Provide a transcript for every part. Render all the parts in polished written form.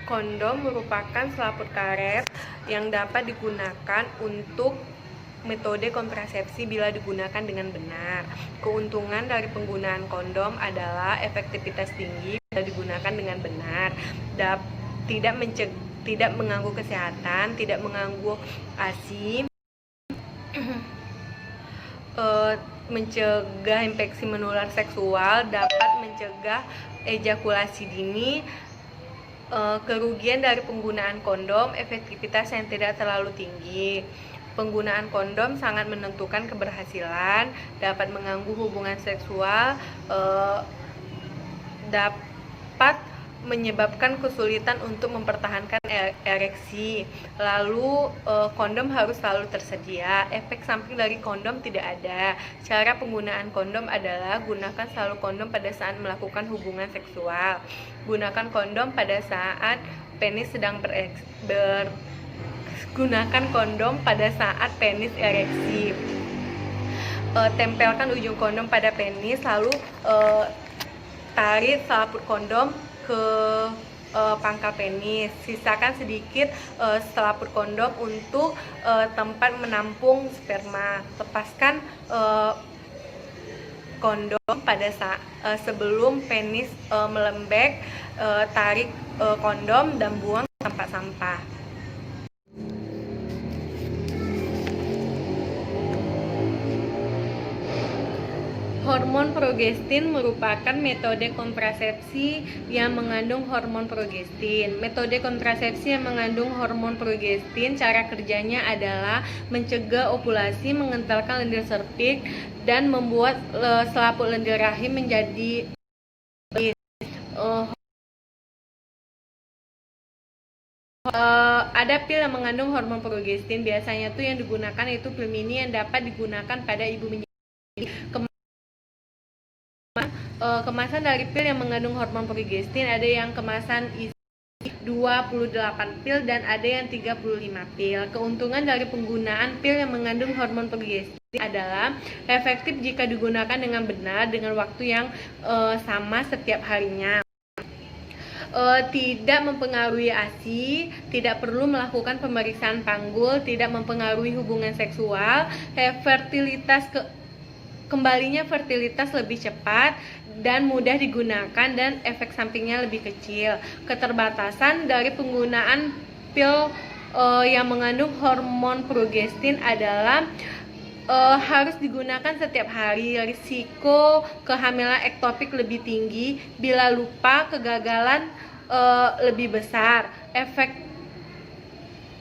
Kondom merupakan selaput karet yang dapat digunakan untuk metode kontrasepsi bila digunakan dengan benar. Keuntungan dari penggunaan kondom adalah efektivitas tinggi bila digunakan dengan benar, tidak mengganggu kesehatan, tidak mengganggu ASI, mencegah infeksi menular seksual, dapat mencegah ejakulasi dini. Kerugian dari penggunaan kondom, efektivitas yang tidak terlalu tinggi. Penggunaan kondom sangat menentukan keberhasilan, dapat mengganggu hubungan seksual, dapat menyebabkan kesulitan untuk mempertahankan ereksi. Lalu kondom harus selalu tersedia. Efek samping dari kondom tidak ada. Cara penggunaan kondom adalah gunakan selalu kondom pada saat melakukan hubungan seksual. Gunakan kondom pada saat penis sedang gunakan kondom pada saat penis ereksi. Tempelkan ujung kondom pada penis, lalu tarik selaput kondom ke pangkal penis. Sisakan sedikit selaput kondom untuk tempat menampung sperma. Lepaskan kondom pada saat sebelum penis melembek. Tarik kondom dan buang ke tempat sampah. Hormon progestin merupakan metode kontrasepsi yang mengandung hormon progestin. Metode kontrasepsi yang mengandung hormon progestin, cara kerjanya adalah mencegah ovulasi, mengentalkan lendir serviks, dan membuat selaput lendir rahim menjadi ada pil yang mengandung hormon progestin. Biasanya tuh yang digunakan itu pil mini yang dapat digunakan pada ibu menyusui. Kemasan dari pil yang mengandung hormon progestin ada yang kemasan isi 28 pil dan ada yang 35 pil. Keuntungan dari penggunaan pil yang mengandung hormon progestin adalah efektif jika digunakan dengan benar dengan waktu yang sama setiap harinya. Tidak mempengaruhi ASI, tidak perlu melakukan pemeriksaan panggul, tidak mempengaruhi hubungan seksual, kembalinya fertilitas lebih cepat dan mudah digunakan, dan efek sampingnya lebih kecil. Keterbatasan dari penggunaan pil yang mengandung hormon progestin adalah harus digunakan setiap hari. Risiko kehamilan ektopik lebih tinggi. Bila lupa, kegagalan lebih besar.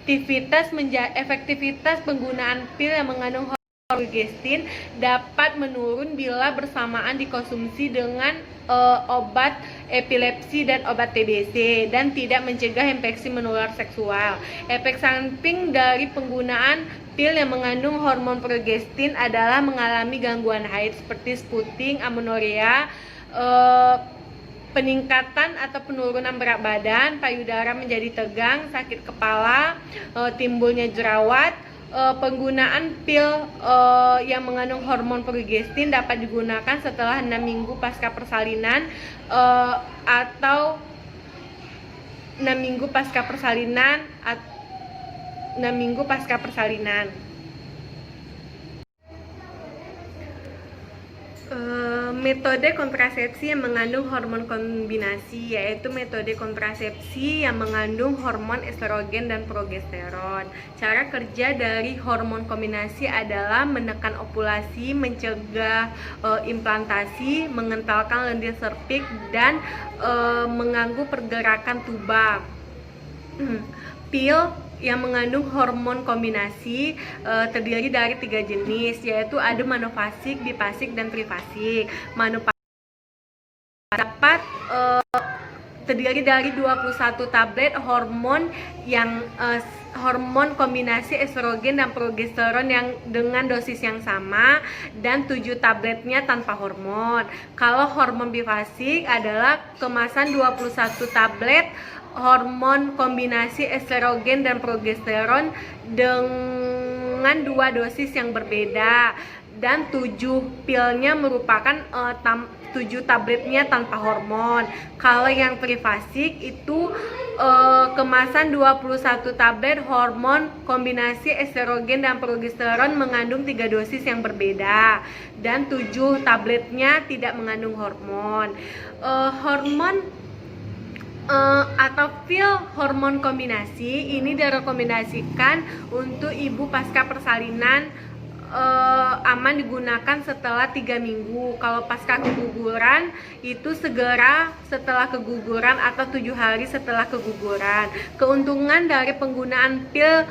Efektivitas penggunaan pil yang mengandung progestin dapat menurun bila bersamaan dikonsumsi dengan obat epilepsi dan obat TBC, dan tidak mencegah infeksi menular seksual. Efek samping dari penggunaan pil yang mengandung hormon progestin adalah mengalami gangguan haid seperti spotting, amenorrea, peningkatan atau penurunan berat badan, payudara menjadi tegang, sakit kepala, timbulnya jerawat. Penggunaan pil yang mengandung hormon progestin dapat digunakan setelah 6 minggu pasca persalinan atau 6 minggu pasca persalinan. Metode kontrasepsi yang mengandung hormon kombinasi, yaitu metode kontrasepsi yang mengandung hormon estrogen dan progesteron. Cara kerja dari hormon kombinasi adalah menekan ovulasi, mencegah implantasi, mengentalkan lendir serviks, dan mengganggu pergerakan tuba. Pil yang mengandung hormon kombinasi terdiri dari 3 jenis, yaitu ada monofasik, bifasik, dan trifasik. Monofasik dapat terdiri dari 21 tablet hormon kombinasi estrogen dan progesteron yang dengan dosis yang sama, dan 7 tabletnya tanpa hormon. Kalau hormon bifasik adalah kemasan 21 tablet hormon kombinasi estrogen dan progesteron dengan 2 dosis yang berbeda, dan 7 pilnya merupakan 7 tabletnya tanpa hormon. Kalau yang trifasik itu kemasan 21 tablet hormon kombinasi estrogen dan progesteron mengandung 3 dosis yang berbeda, dan 7 tabletnya tidak mengandung hormon. Hormon atau pil hormon kombinasi ini direkomendasikan untuk ibu pasca persalinan, aman digunakan setelah 3 minggu. Kalau pasca keguguran itu segera setelah keguguran atau 7 hari setelah keguguran. Keuntungan dari penggunaan pil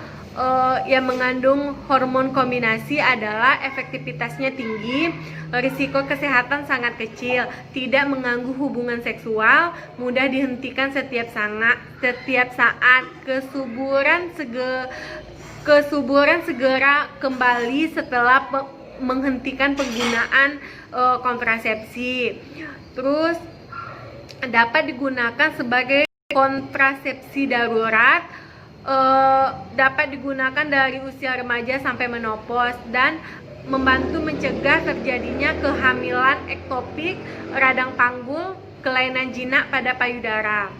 yang mengandung hormon kombinasi adalah efektivitasnya tinggi, risiko kesehatan sangat kecil, tidak mengganggu hubungan seksual, mudah dihentikan setiap saat, kesuburan segera kembali setelah menghentikan penggunaan kontrasepsi. Terus dapat digunakan sebagai kontrasepsi darurat, dapat digunakan dari usia remaja sampai menopause dan membantu mencegah terjadinya kehamilan ektopik, radang panggul, kelainan jinak pada payudara.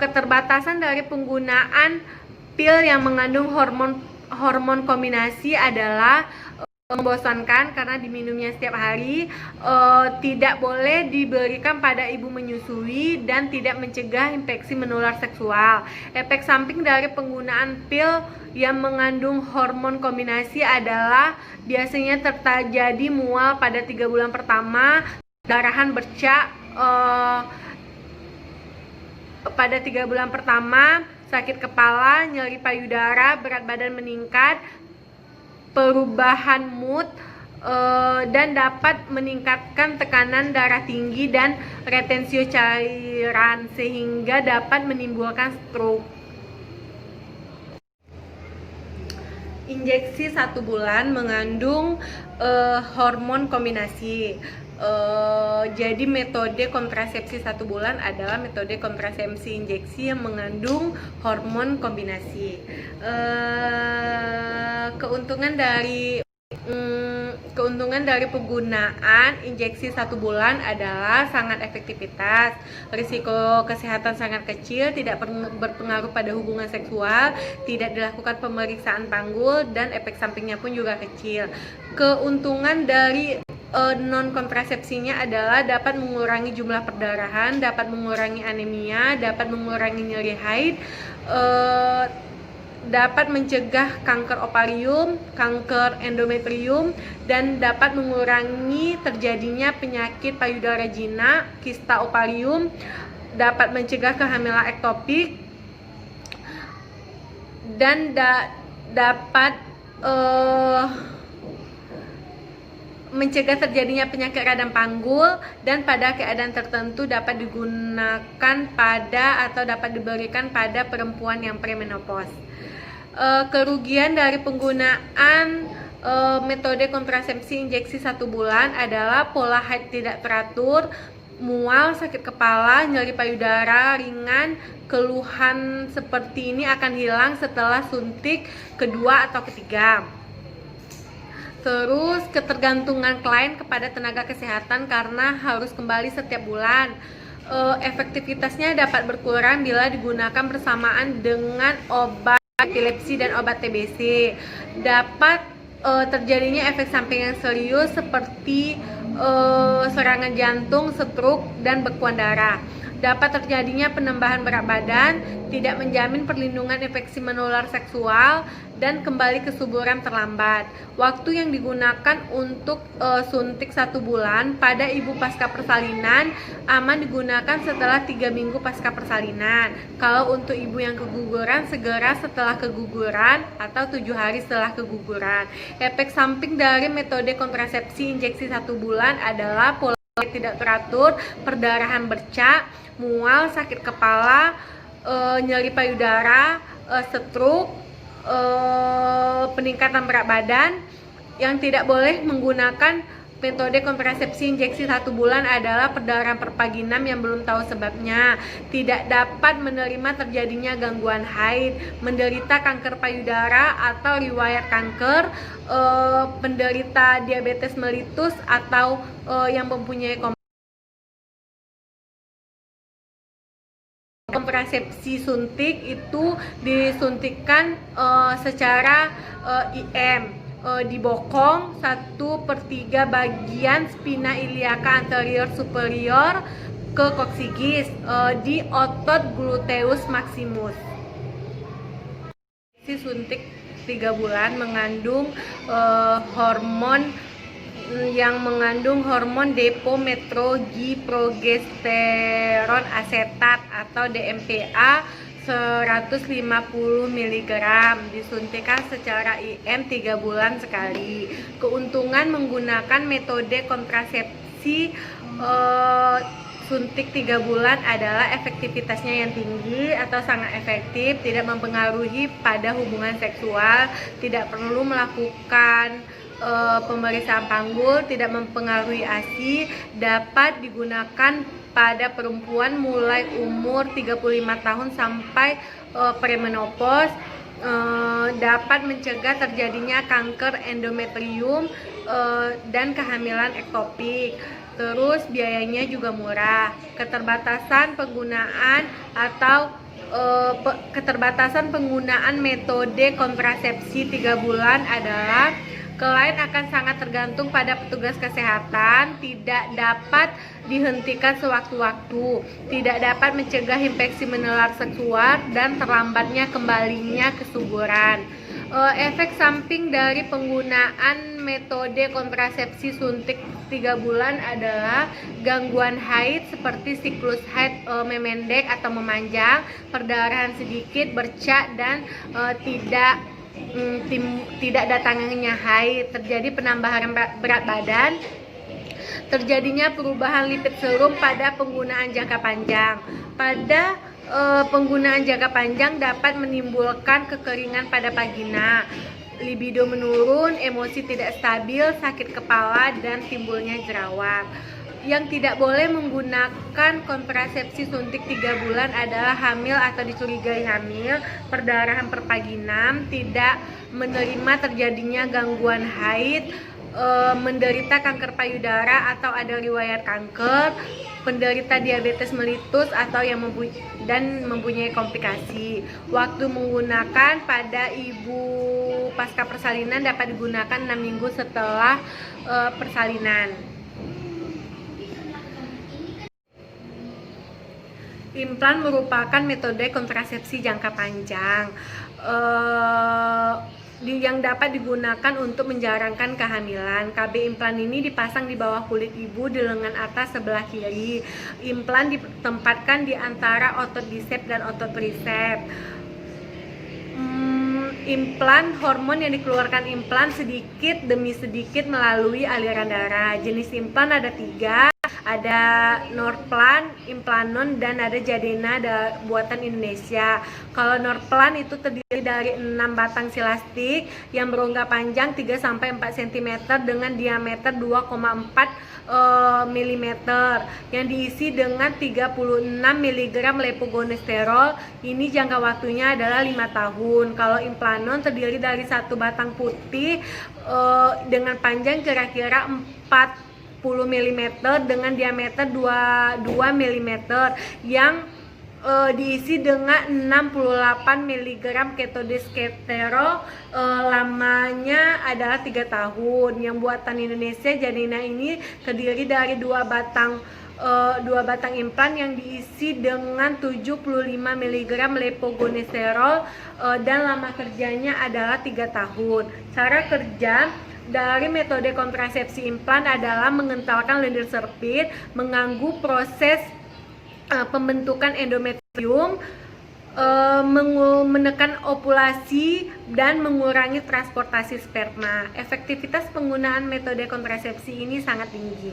Keterbatasan dari penggunaan pil yang mengandung hormon kombinasi adalah membosankan karena diminumnya setiap hari, tidak boleh diberikan pada ibu menyusui, dan tidak mencegah infeksi menular seksual. Efek samping dari penggunaan pil yang mengandung hormon kombinasi adalah biasanya terjadi mual pada 3 bulan pertama, darahan bercak pada 3 bulan pertama, sakit kepala, nyeri payudara, berat badan meningkat, perubahan mood, dan dapat meningkatkan tekanan darah tinggi dan retensio cairan sehingga dapat menimbulkan stroke. Injeksi 1 bulan mengandung hormon kombinasi. Jadi metode kontrasepsi 1 bulan adalah metode kontrasepsi injeksi yang mengandung hormon kombinasi. Keuntungan dari penggunaan injeksi 1 bulan adalah sangat efektivitas, risiko kesehatan sangat kecil, tidak berpengaruh pada hubungan seksual, tidak dilakukan pemeriksaan panggul, dan efek sampingnya pun juga kecil. Keuntungan dari non kontrasepsinya adalah dapat mengurangi jumlah perdarahan, dapat mengurangi anemia, dapat mengurangi nyeri haid, dapat mencegah kanker ovarium, kanker endometrium, dan dapat mengurangi terjadinya penyakit payudara jinak, kista ovarium, dapat mencegah kehamilan ektopik, dan dapat mencegah terjadinya penyakit radang panggul, dan pada keadaan tertentu dapat digunakan pada atau dapat diberikan pada perempuan yang premenopause. Kerugian dari penggunaan metode kontrasepsi injeksi 1 bulan adalah pola haid tidak teratur, mual, sakit kepala, nyeri payudara ringan. Keluhan seperti ini akan hilang setelah suntik kedua atau ketiga. Terus ketergantungan klien kepada tenaga kesehatan karena harus kembali setiap bulan. Efektivitasnya dapat berkurang bila digunakan bersamaan dengan obat epilepsi dan obat TBC. Dapat terjadinya efek samping yang serius seperti serangan jantung, stroke, dan bekuan darah. Dapat terjadinya penambahan berat badan, tidak menjamin perlindungan infeksi menular seksual, dan kembali kesuburan terlambat. Waktu yang digunakan untuk suntik 1 bulan pada ibu pasca persalinan aman digunakan setelah 3 minggu pasca persalinan. Kalau untuk ibu yang keguguran, segera setelah keguguran atau 7 hari setelah keguguran. Efek samping dari metode kontrasepsi injeksi 1 bulan adalah pola tidak teratur, perdarahan bercak, mual, sakit kepala, nyeri payudara, stroke, peningkatan berat badan. Yang tidak boleh menggunakan metode kontrasepsi injeksi 1 bulan adalah perdarahan perpaginam yang belum tahu sebabnya, tidak dapat menerima terjadinya gangguan haid, menderita kanker payudara atau riwayat kanker, penderita diabetes mellitus atau yang mempunyai kontrasepsi suntik itu disuntikkan secara IM di bokong 1/3 bagian spina iliaca anterior superior ke koksigis di otot gluteus maximus. Suntik 3 bulan mengandung hormon depometrogiprogesteron asetat atau DMPA 150 mg, disuntikan secara IM 3 bulan sekali. Keuntungan menggunakan metode kontrasepsi suntik 3 bulan adalah efektivitasnya yang tinggi atau sangat efektif, tidak mempengaruhi pada hubungan seksual, tidak perlu melakukan pemeriksaan panggul, tidak mempengaruhi ASI, dapat digunakan pada perempuan mulai umur 35 tahun sampai premenopause, dapat mencegah terjadinya kanker endometrium dan kehamilan ektopik. Terus biayanya juga murah. Keterbatasan penggunaan metode kontrasepsi 3 bulan adalah klien akan sangat tergantung pada petugas kesehatan, tidak dapat dihentikan sewaktu-waktu, tidak dapat mencegah infeksi menular seksual, dan terlambatnya kembalinya kesuburan. Efek samping dari penggunaan metode kontrasepsi suntik 3 bulan adalah gangguan haid seperti siklus haid memendek atau memanjang, perdarahan sedikit, bercak, dan tidak datangnya haid, terjadi penambahan berat badan, terjadinya perubahan lipid serum pada penggunaan jangka panjang. Pada penggunaan jangka panjang dapat menimbulkan kekeringan pada vagina, libido menurun, emosi tidak stabil, sakit kepala, dan timbulnya jerawat. Yang tidak boleh menggunakan kontrasepsi suntik 3 bulan adalah hamil atau dicurigai hamil, perdarahan pervaginam, tidak menerima terjadinya gangguan haid, menderita kanker payudara atau ada riwayat kanker, penderita diabetes mellitus atau yang mempunyai komplikasi. Waktu menggunakan pada ibu pasca persalinan dapat digunakan 6 minggu setelah persalinan. Implan merupakan metode kontrasepsi jangka panjang yang dapat digunakan untuk menjarangkan kehamilan. KB implan ini dipasang di bawah kulit ibu di lengan atas sebelah kiri. Implan ditempatkan di antara otot bisep dan otot tricep. Implan, hormon yang dikeluarkan implan sedikit demi sedikit melalui aliran darah. Jenis implan ada 3, ada Norplan, Implanon, dan ada Jadena buatan Indonesia. Kalau Norplan itu terdiri dari 6 batang silastik yang berongga panjang 3-4 cm dengan diameter 2,4 mm yang diisi dengan 36 mg levonorgestrel. Ini jangka waktunya adalah 5 tahun. Kalau Implanon terdiri dari 1 batang putih dengan panjang kira-kira 40 mm dengan diameter 22 mm yang diisi dengan 68 mg ketodesterol, lamanya adalah 3 tahun. Yang buatan Indonesia Jadena ini terdiri dari 2 batang implan yang diisi dengan 75 mg levonorgestrel dan lama kerjanya adalah 3 tahun. Cara kerja dari metode kontrasepsi implan adalah mengentalkan lendir cervix, mengganggu proses pembentukan endometrium, menekan ovulasi, dan mengurangi transportasi sperma. Efektivitas penggunaan metode kontrasepsi ini sangat tinggi.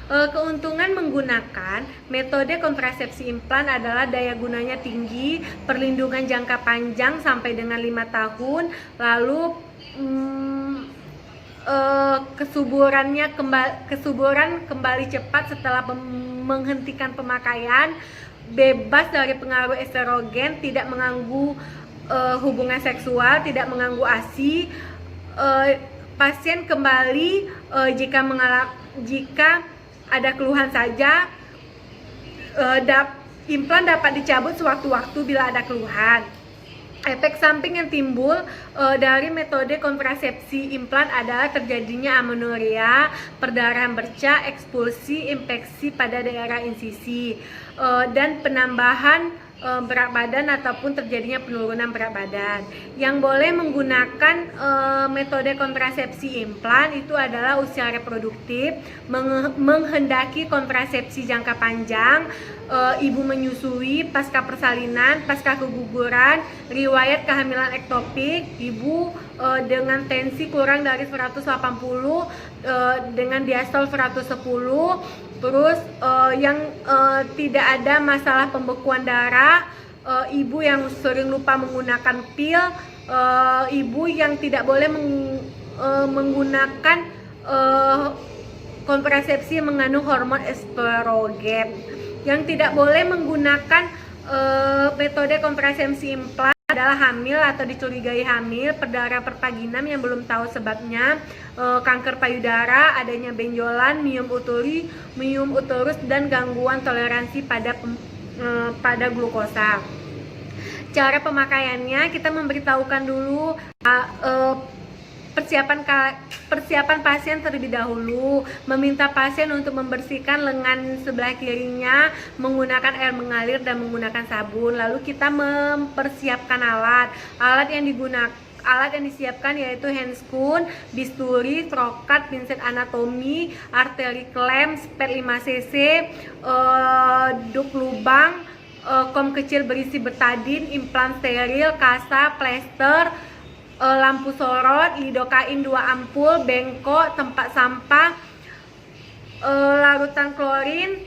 Keuntungan menggunakan metode kontrasepsi implan adalah daya gunanya tinggi, perlindungan jangka panjang sampai dengan 5 tahun, lalu kesuburan kembali cepat setelah menghentikan pemakaian, bebas dari pengaruh estrogen, tidak mengganggu hubungan seksual, tidak mengganggu ASI. Pasien kembali jika ada keluhan saja, Implan dapat dicabut sewaktu-waktu bila ada keluhan. Efek samping yang timbul dari metode kontrasepsi implan adalah terjadinya amenorrea, perdarahan bercak, ekspulsi, infeksi pada daerah insisi, dan penambahan berat badan ataupun terjadinya penurunan berat badan. Yang boleh menggunakan metode kontrasepsi implan itu adalah usia reproduktif, menghendaki kontrasepsi jangka panjang, ibu menyusui, pasca persalinan, pasca keguguran, riwayat kehamilan ektopik, ibu dengan tensi kurang dari 180 dengan diastol 110, terus yang tidak ada masalah pembekuan darah, ibu yang sering lupa menggunakan pil, ibu yang tidak boleh menggunakan kontrasepsi yang mengandung hormon estrogen. Yang tidak boleh menggunakan metode kontrasepsi implan adalah hamil atau dicurigai hamil, perdarahan perpaginam yang belum tahu sebabnya, kanker payudara, adanya benjolan, miom uterus, dan gangguan toleransi pada glukosa. Cara pemakaiannya, kita memberitahukan dulu persiapan pasien terlebih dahulu, meminta pasien untuk membersihkan lengan sebelah kirinya menggunakan air mengalir dan menggunakan sabun. Lalu kita mempersiapkan alat yang disiapkan yaitu handscoon, bisturi, trokat, pinset anatomi, arteri klem, spet 5 cc, duk lubang, kom kecil berisi betadin, implan steril, kasa, plester, lampu sorot, lidokain 2 ampul, bengkok, tempat sampah, larutan klorin,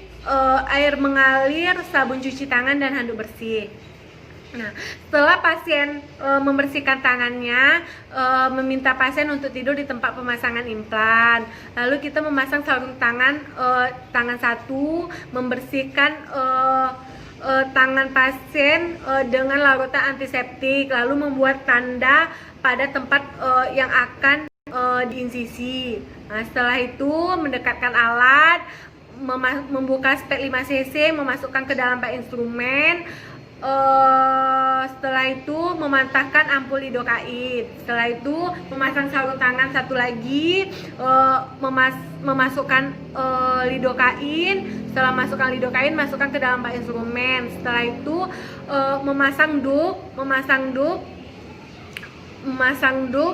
air mengalir, sabun cuci tangan, dan handuk bersih. Nah, setelah pasien membersihkan tangannya, meminta pasien untuk tidur di tempat pemasangan implan. Lalu kita memasang sarung tangan, tangan satu, membersihkan tangan pasien dengan larutan antiseptik, lalu membuat tanda pada tempat yang akan diinsisi. Nah, setelah itu mendekatkan alat, membuka spet 5 cc, memasukkan ke dalam bak instrumen. Setelah itu memantahkan ampul lidokain. Setelah itu memasang sarung tangan satu lagi, memasukkan lidokain. Setelah masukkan lidokain, masukkan ke dalam bak instrumen. Setelah itu memasang duk.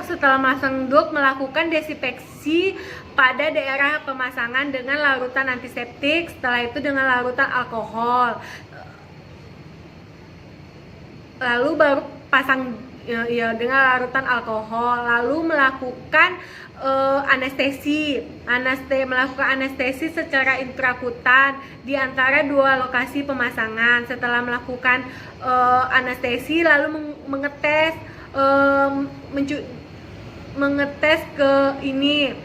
Setelah memasang duk, melakukan desinfeksi pada daerah pemasangan dengan larutan antiseptik. Setelah itu dengan larutan alkohol. Lalu baru pasang dengan larutan alkohol. Lalu melakukan melakukan anestesi secara intrakutan di antara 2 lokasi pemasangan. Setelah melakukan anestesi, lalu mengetes ke ini,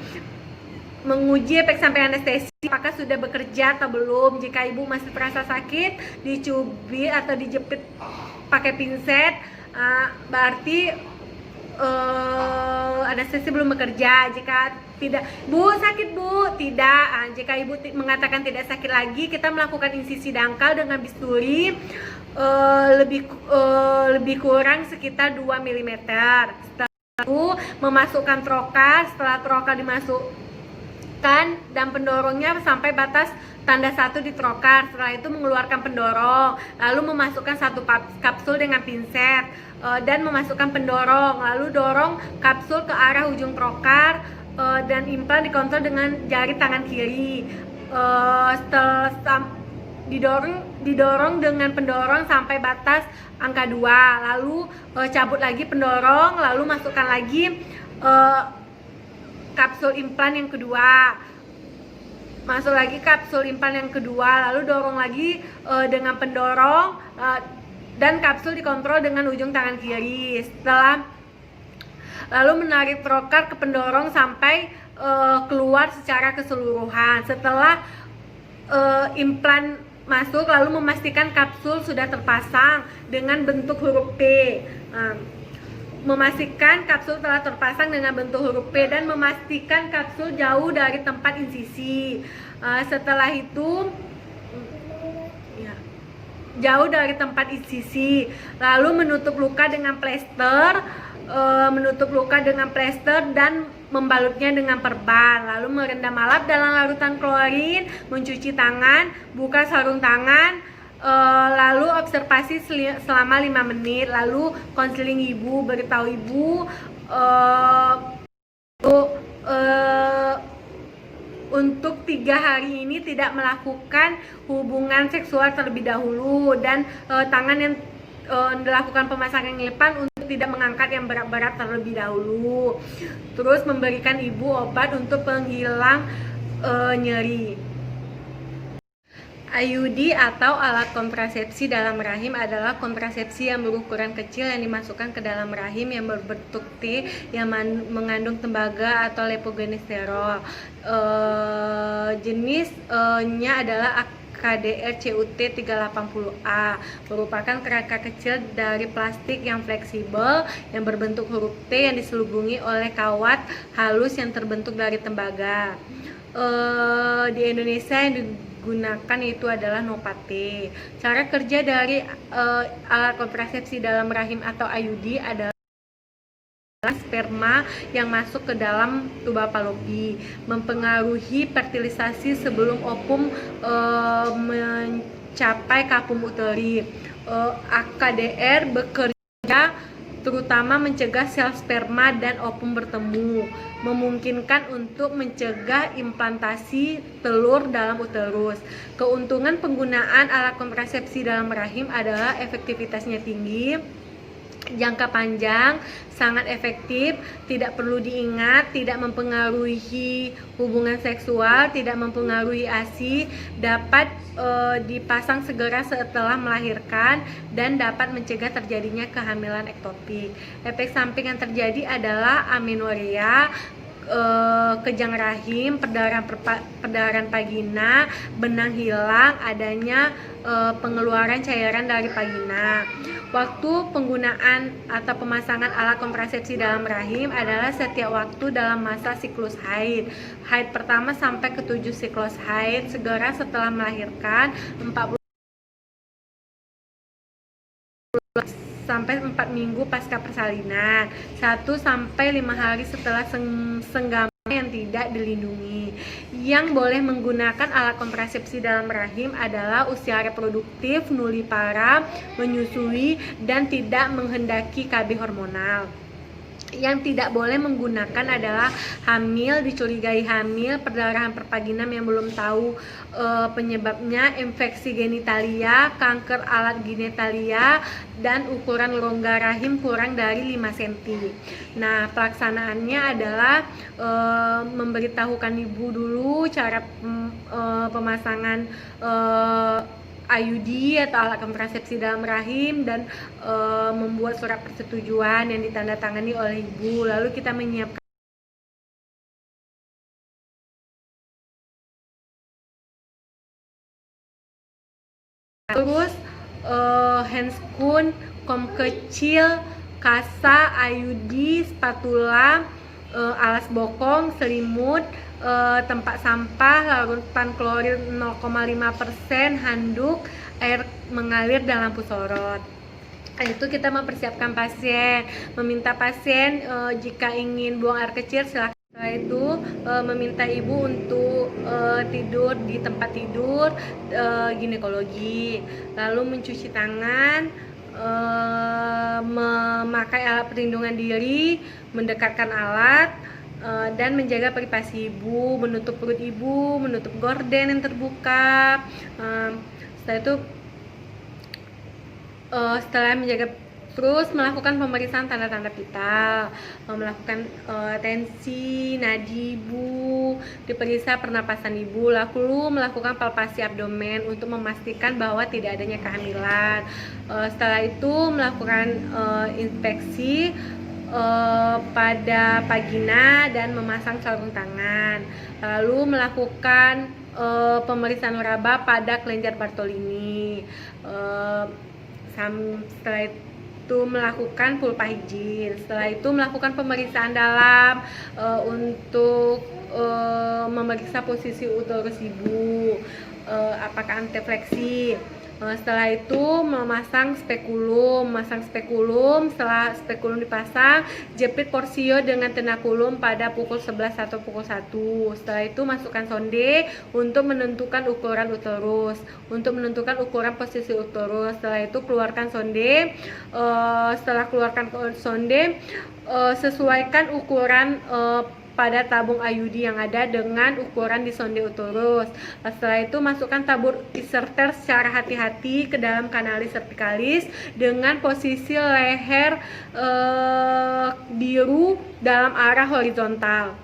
menguji efek samping anestesi apakah sudah bekerja atau belum. Jika ibu masih terasa sakit, dicubit atau dijepit pakai pinset, berarti anestesi belum bekerja. Jika tidak, bu sakit bu, tidak. Jika ibu mengatakan tidak sakit lagi, kita melakukan insisi dangkal dengan bisturi lebih kurang sekitar 2 mm. Setelah itu memasukkan trokar. Setelah trokar dimasukkan dan pendorongnya sampai batas tanda 1 di trokar. Setelah itu mengeluarkan pendorong, lalu memasukkan 1 kapsul dengan pinset dan memasukkan pendorong, lalu dorong kapsul ke arah ujung trokar dan implan dikontrol dengan jari tangan kiri. Setelah didorong dengan pendorong sampai batas angka 2, lalu cabut lagi pendorong, lalu masukkan lagi kapsul implan yang kedua. Masuk lagi kapsul implan yang kedua, lalu dorong lagi dengan pendorong dan kapsul dikontrol dengan ujung tangan kiri. Lalu menarik trokar ke pendorong sampai keluar secara keseluruhan. Setelah implan masuk, lalu memastikan kapsul sudah terpasang dengan bentuk huruf P. Memastikan kapsul telah terpasang dengan bentuk huruf P dan memastikan kapsul jauh dari tempat insisi. Setelah itu jauh dari tempat ICC, lalu menutup luka dengan plester, dan membalutnya dengan perban, lalu merendam alat dalam larutan klorin, mencuci tangan, buka sarung tangan, lalu observasi selama 5 menit, lalu konseling ibu, beritahu ibu untuk 3 hari ini tidak melakukan hubungan seksual terlebih dahulu, dan tangan yang dilakukan pemasangan ngelipan untuk tidak mengangkat yang berat-berat terlebih dahulu. Terus memberikan ibu obat untuk penghilang nyeri. IUD atau alat kontrasepsi dalam rahim adalah kontrasepsi yang berukuran kecil yang dimasukkan ke dalam rahim yang berbentuk T yang mengandung tembaga atau levogenesterol. Jenisnya adalah KDR CUT 380A, merupakan kerangka kecil dari plastik yang fleksibel yang berbentuk huruf T yang diselubungi oleh kawat halus yang terbentuk dari tembaga. Di Indonesia yang digunakan itu adalah Nopate. Cara kerja dari alat kontrasepsi dalam rahim atau IUD adalah sperma yang masuk ke dalam tuba Fallopi mempengaruhi fertilisasi sebelum ovum mencapai kapum uteri. AKDR bekerja terutama mencegah sel sperma dan ovum bertemu, memungkinkan untuk mencegah implantasi telur dalam uterus. Keuntungan penggunaan alat kontrasepsi dalam rahim adalah efektivitasnya tinggi, jangka panjang, sangat efektif, tidak perlu diingat, tidak mempengaruhi hubungan seksual, tidak mempengaruhi ASI, dapat dipasang segera setelah melahirkan, dan dapat mencegah terjadinya kehamilan ektopik. Efek samping yang terjadi adalah amenorrea, kejang rahim, perdarahan vagina, benang hilang, adanya pengeluaran cairan dari vagina. Waktu penggunaan atau pemasangan alat kontrasepsi dalam rahim adalah setiap waktu dalam masa siklus haid. Haid pertama sampai ke-7 siklus haid, segera setelah melahirkan, 40 sampai 4 minggu pasca persalinan, 1 sampai 5 hari setelah senggama yang tidak dilindungi. Yang boleh menggunakan alat kontrasepsi dalam rahim adalah usia reproduktif, nulipara, menyusui, dan tidak menghendaki KB hormonal. Yang tidak boleh menggunakan adalah hamil, dicurigai hamil, perdarahan pervaginam yang belum tahu penyebabnya, infeksi genitalia, kanker alat genitalia, dan ukuran rongga rahim kurang dari 5 cm. Nah, pelaksanaannya adalah memberitahukan ibu dulu cara pemasangan IUD atau alat kontrasepsi dalam rahim, dan membuat surat persetujuan yang ditandatangani oleh ibu. Lalu kita menyiapkan terus handscoon, kom kecil, kasa, IUD, spatula, alas bokong, selimut, tempat sampah, larutan klorin 0,5%, handuk, air mengalir dan lampu sorot. Itu kita mempersiapkan pasien, meminta pasien jika ingin buang air kecil silakan. Setelah itu meminta ibu untuk tidur di tempat tidur ginekologi, lalu mencuci tangan, memakai alat perlindungan diri, mendekatkan alat, dan menjaga privasi ibu, menutup perut ibu, menutup gorden yang terbuka. Setelah itu setelah menjaga, terus melakukan pemeriksaan tanda-tanda vital, melakukan tensi, nadi ibu, diperiksa pernapasan ibu, lalu melakukan palpasi abdomen untuk memastikan bahwa tidak adanya kehamilan. Setelah itu melakukan inspeksi pada vagina dan memasang sarung tangan, lalu melakukan pemeriksaan laba pada kelenjar Bartolini. Setelah itu melakukan vulva hygiene. Setelah itu melakukan pemeriksaan dalam untuk memeriksa posisi uterus ibu, apakah antefleksi. Setelah itu memasang spekulum. Setelah spekulum dipasang, jepit porsio dengan tenakulum pada pukul 11 atau pukul 1. Setelah itu masukkan sonde untuk menentukan ukuran uterus, untuk menentukan ukuran posisi uterus. Setelah itu keluarkan sonde. Setelah keluarkan sonde, sesuaikan ukuran pada tabung IUD yang ada dengan ukuran di sonde uterus. Setelah itu masukkan tabur inserter secara hati-hati ke dalam kanalis cervicalis dengan posisi leher biru dalam arah horizontal.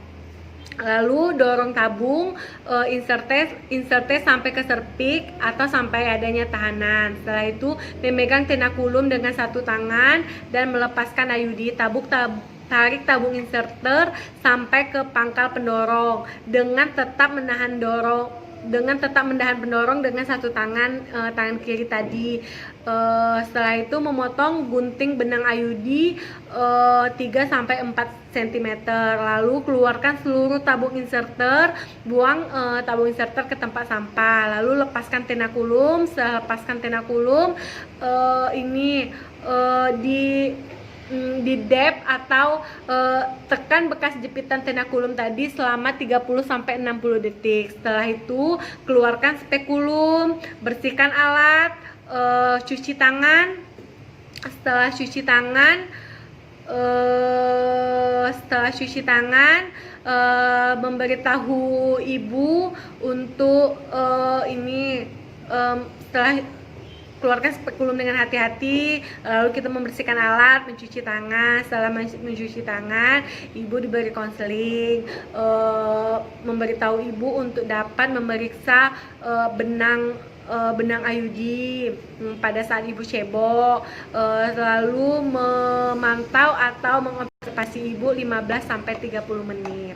Lalu dorong tabung inserte sampai ke serviks atau sampai adanya tahanan. Setelah itu memegang tenakulum dengan satu tangan dan melepaskan IUD. Tarik tabung inserter sampai ke pangkal pendorong dengan tetap menahan pendorong dengan satu tangan kiri tadi. Setelah itu memotong gunting benang IUD 3-4 cm. Lalu keluarkan seluruh tabung inserter, buang tabung inserter ke tempat sampah. Lalu lepaskan tenakulum. Setelah lepaskan tenakulum, di dep atau tekan bekas jepitan tenakulum tadi selama 30-60 detik. Setelah itu keluarkan spekulum, bersihkan alat, cuci tangan. Setelah cuci tangan, memberitahu ibu untuk setelah keluarkan spekulum dengan hati-hati. Lalu kita membersihkan alat, mencuci tangan. Setelah mencuci tangan, ibu diberi konseling, memberitahu ibu untuk dapat memeriksa benang IUD pada saat ibu cebok. Lalu memantau atau mengobservasi ibu 15-30 menit.